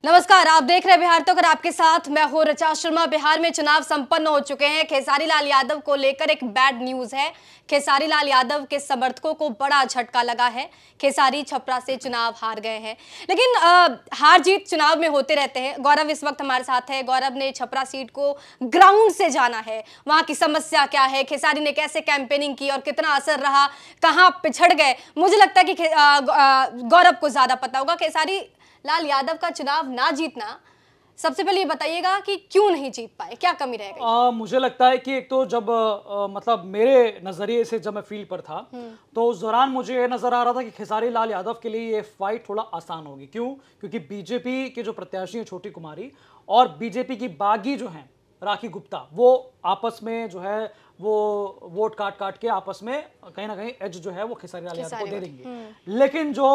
नमस्कार, आप देख रहे हैं बिहार तक और आपके साथ मैं हूं ऋचा शर्मा। बिहार में चुनाव संपन्न हो चुके हैं। खेसारी लाल यादव को लेकर एक बैड न्यूज है। खेसारी लाल यादव के समर्थकों को बड़ा झटका लगा है। खेसारी छपरा से चुनाव हार गए हैं, लेकिन हार जीत चुनाव में होते रहते हैं। गौरव इस वक्त हमारे साथ है। गौरव ने छपरा सीट को ग्राउंड से जाना है, वहां की समस्या क्या है, खेसारी ने कैसे कैंपेनिंग की और कितना असर रहा, कहां पिछड़ गए। मुझे लगता है कि गौरव को ज्यादा पता होगा। खेसारी लाल यादव का चुनाव ना जीतना, सबसे पहले ये बताइएगा कि क्यों नहीं जीत पाए, क्या कमी रह गई? मुझे लगता है कि एक तो जब मतलब मेरे नजरिए से जब मैं फील्ड पर था तो उस दौरान मुझे ये नजर आ रहा था कि खेसारी लाल यादव के लिए ये फाइट थोड़ा आसान होगी। क्यों? क्योंकि बीजेपी के जो प्रत्याशी हैं छोटी कुमारी और बीजेपी की बागी जो हैं राखी गुप्ता, वो आपस में जो है वो वोट काट काट के आपस में कहीं ना कहीं एज जो है वो खेसारी लाल यादव को दे देंगे। लेकिन जो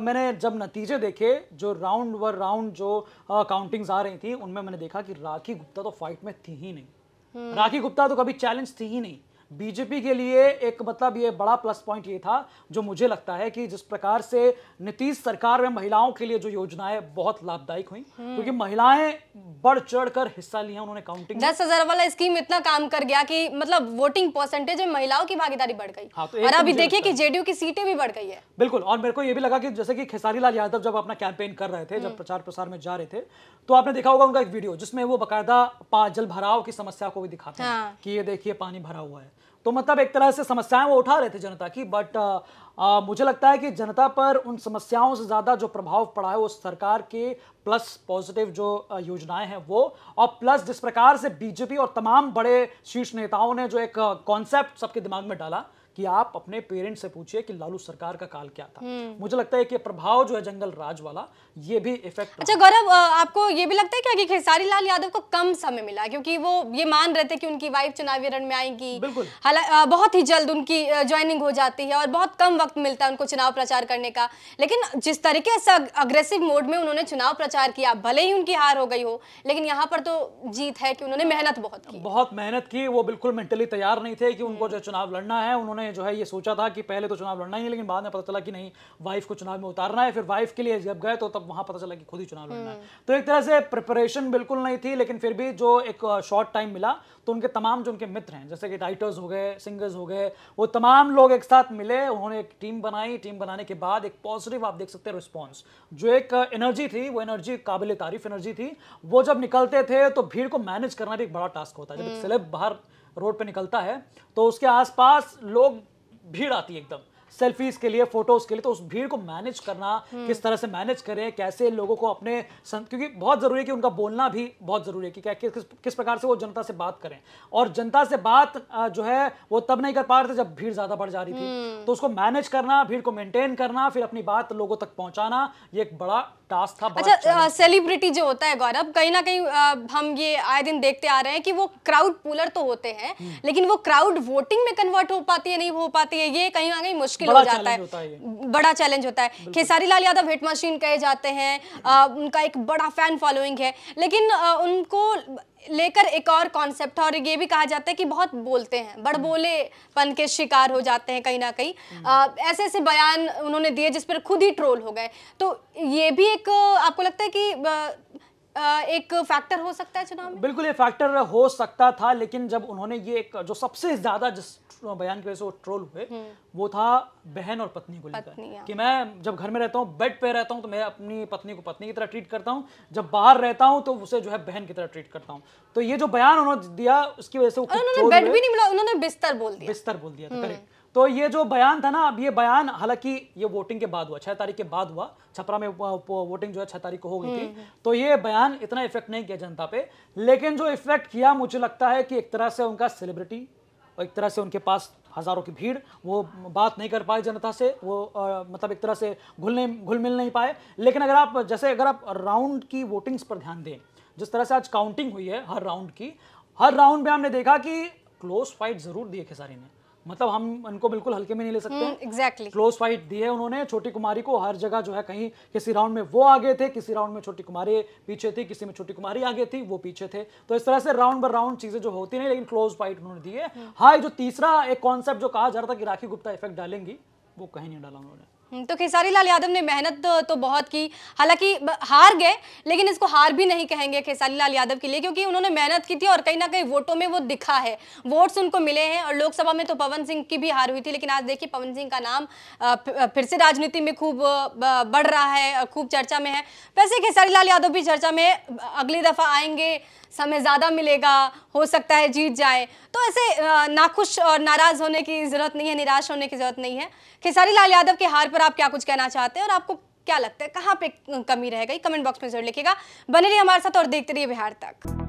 मैंने जब नतीजे देखे, जो राउंड वर राउंड जो काउंटिंग्स आ रही थी, उनमें मैंने देखा कि राखी गुप्ता तो फाइट में थी ही नहीं। राखी गुप्ता तो कभी चैलेंज थी ही नहीं। बीजेपी के लिए एक मतलब ये बड़ा प्लस पॉइंट ये था, जो मुझे लगता है कि जिस प्रकार से नीतीश सरकार में महिलाओं के लिए जो योजनाएं बहुत लाभदायक हुई, क्योंकि महिलाएं बढ़ चढ़ कर हिस्सा लिया उन्होंने। काउंटिंग 10,000 वाला स्कीम इतना काम कर गया कि मतलब वोटिंग परसेंटेज में महिलाओं की भागीदारी बढ़ गई। हाँ, तो और अभी देखिए कि जेडीयू की सीटें भी बढ़ गई है। बिल्कुल। और मेरे को ये भी लगा कि जैसे कि खेसारी लाल यादव जब अपना कैंपेन कर रहे थे, जब प्रचार प्रसार में जा रहे थे, तो आपने देखा होगा उनका एक वीडियो जिसमें वो बकायदा जल भराव की समस्या को भी दिखाते हैं कि ये देखिए पानी भरा हुआ है। तो मतलब एक तरह से समस्याएं वो उठा रहे थे जनता की। बट मुझे लगता है कि जनता पर उन समस्याओं से ज्यादा जो प्रभाव पड़ा है वो सरकार के प्लस पॉजिटिव जो योजनाएं हैं वो, और प्लस जिस प्रकार से बीजेपी और तमाम बड़े शीर्ष नेताओं ने जो एक कॉन्सेप्ट सबके दिमाग में डाला कि आप अपने पेरेंट्स से पूछिए कि लालू सरकार का काल क्या था। मुझे लगता है कि प्रभाव जो है जंगल राज वाला, ये भी इफेक्ट। अच्छा गौरव, आपको ये भी लगता है क्या कि खेसारी लाल यादव को कम समय मिला, क्योंकि वो ये मान रहे थे कि उनकी वाइफ चुनावी रण में आएंगी, हालांकि बहुत ही जल्द उनकी ज्वाइनिंग हो जाती है और बहुत कम वक्त मिलता है उनको चुनाव प्रचार करने का। लेकिन जिस तरीके से अग्रेसिव मोड में उन्होंने चुनाव प्रचार किया, भले ही उनकी हार हो गई हो, लेकिन यहाँ पर तो जीत है कि उन्होंने मेहनत बहुत मेहनत की। वो बिल्कुल मेंटली तैयार नहीं थे कि उनको जो चुनाव लड़ना है। उन्होंने जो है ये सोचा था कि पहले तो चुनाव लड़ना ही है, लेकिन बाद में पता चला कि नहीं, वाइफ को चुनाव में उतारना है। फिर वाइफ के लिए जब गए तो तब वहां पता चला कि खुद ही चुनाव लड़ना है। तो एक तरह से प्रिपरेशन बिल्कुल नहीं थी, लेकिन फिर भी जो एक शॉर्ट टाइम मिला तो उनके तमाम जो उनके मित्र हैं, जैसे कि राइटर्स हो गए, सिंगर्स हो गए, वो तमाम लोग एक साथ मिले, उन्होंने एक टीम बनाई। टीम बनाने के बाद एक पॉजिटिव आप देख सकते हैं रिस्पॉन्स, जो एक एनर्जी थी, वो एनर्जी काबिल तारीफ एनर्जी थी। वो जब निकलते थे तो भीड़ को मैनेज करना भी एक बड़ा टास्क होता है। जब एक सेलेब बाहर रोड पे निकलता है तो उसके आसपास लोग, भीड़ आती है एकदम सेल्फीज के लिए, फोटोज के लिए। तो उस भीड़ को मैनेज करना, किस तरह से मैनेज करें, कैसे लोगों को अपने क्योंकि बहुत जरूरी है कि उनका बोलना भी बहुत जरूरी है कि किस प्रकार से वो जनता से बात करें। और जनता से बात जो है वो तब नहीं कर पा रहे थे जब भीड़ ज्यादा बढ़ जा रही थी। तो उसको मैनेज करना, भीड़ को मेंटेन करना, फिर अपनी बात लोगों तक पहुंचाना, ये एक बड़ा टास्क था। अच्छा, सेलिब्रिटी जो होता है गौरव, कहीं ना कहीं हम ये आए दिन देखते आ रहे हैं कि वो क्राउड पुलर तो होते हैं, लेकिन वो क्राउड वोटिंग में कन्वर्ट हो पाती है नहीं हो पाती है, ये कहीं ना कहीं मुश्किल हो जाता है। बड़ा चैलेंज होता है। खेसारी लाल यादव हिट मशीन कहे जाते हैं, उनका एक बड़ा फैन फॉलोइंग है, लेकिन उनको लेकर एक और कॉन्सेप्ट है और ये भी कहा जाता है कि बहुत बोलते हैं, बड़बोलेपन के शिकार हो जाते हैं कहीं ना कहीं। ऐसे ऐसे बयान उन्होंने दिए जिस पर खुद ही ट्रोल हो गए। तो ये भी एक आपको लगता है कि एक फैक्टर हो सकता है चुनाव में? बिल्कुल, ये फैक्टर हो सकता था, लेकिन जब उन्होंने ये एक जो सबसे ज्यादा जिस बयान की वजह से वो ट्रोल हुए, वो था बहन और पत्नी को लेकर। कि मैं जब घर में रहता हूँ, बेड पे रहता हूँ, तो मैं अपनी पत्नी को पत्नी की तरह ट्रीट करता हूँ, जब बाहर रहता हूँ तो उसे जो है बहन की तरह ट्रीट करता हूँ। तो ये जो बयान उन्होंने दिया, उसकी वजह से उन्होंने बेड भी नहीं बोला, उन्होंने बिस्तर बोल दिया था। करेक्ट। तो ये जो बयान था ना, अब ये बयान हालांकि ये वोटिंग के बाद हुआ, 6 तारीख के बाद हुआ, छपरा में वोटिंग जो है 6 तारीख को हो गई थी। तो ये बयान इतना इफेक्ट नहीं किया जनता पे, लेकिन जो इफेक्ट किया, मुझे लगता है कि एक तरह से उनका सेलिब्रिटी और एक तरह से उनके पास हजारों की भीड़, वो बात नहीं कर पाए जनता से, वो मतलब एक तरह से घुल मिल नहीं पाए। लेकिन अगर आप राउंड की वोटिंग्स पर ध्यान दें, जिस तरह से आज काउंटिंग हुई है हर राउंड में हमने देखा कि क्लोज फाइट जरूर दी है खेसारी ने। मतलब हम इनको बिल्कुल हल्के में नहीं ले सकते। एग्जैक्टली क्लोज फाइट दी है उन्होंने छोटी कुमारी को। हर जगह जो है, कहीं किसी राउंड में वो आगे थे, किसी राउंड में छोटी कुमारी पीछे थी, किसी में छोटी कुमारी आगे थी, वो पीछे थे। तो इस तरह से राउंड बाय राउंड चीजें जो होती नहीं, लेकिन क्लोज फाइट उन्होंने दी है। हाँ, जो तीसरा एक कॉन्सेप्ट जो कहा जा रहा था कि राखी गुप्ता इफेक्ट डालेंगी, वो कहीं नहीं डाला उन्होंने। तो खेसारी लाल यादव ने मेहनत तो बहुत की, हालांकि हार गए, लेकिन इसको हार भी नहीं कहेंगे खेसारी लाल यादव के लिए, क्योंकि उन्होंने मेहनत की थी और कहीं ना कहीं वोटों में वो दिखा है, वोट्स उनको मिले हैं। और लोकसभा में तो पवन सिंह की भी हार हुई थी, लेकिन आज देखिए पवन सिंह का नाम फिर से राजनीति में खूब बढ़ रहा है, खूब चर्चा में है। वैसे खेसारी लाल यादव भी चर्चा में, अगली दफा आएंगे, समय ज़्यादा मिलेगा, हो सकता है जीत जाए। तो ऐसे नाखुश और नाराज़ होने की ज़रूरत नहीं है, निराश होने की ज़रूरत नहीं है। खेसारी लाल यादव के हार पर आप क्या कुछ कहना चाहते हैं और आपको क्या लगता है कहाँ पे कमी रह गई? कमेंट बॉक्स में जरूर लिखिएगा। बने रहिए हमारे साथ और देखते रहिए बिहार तक।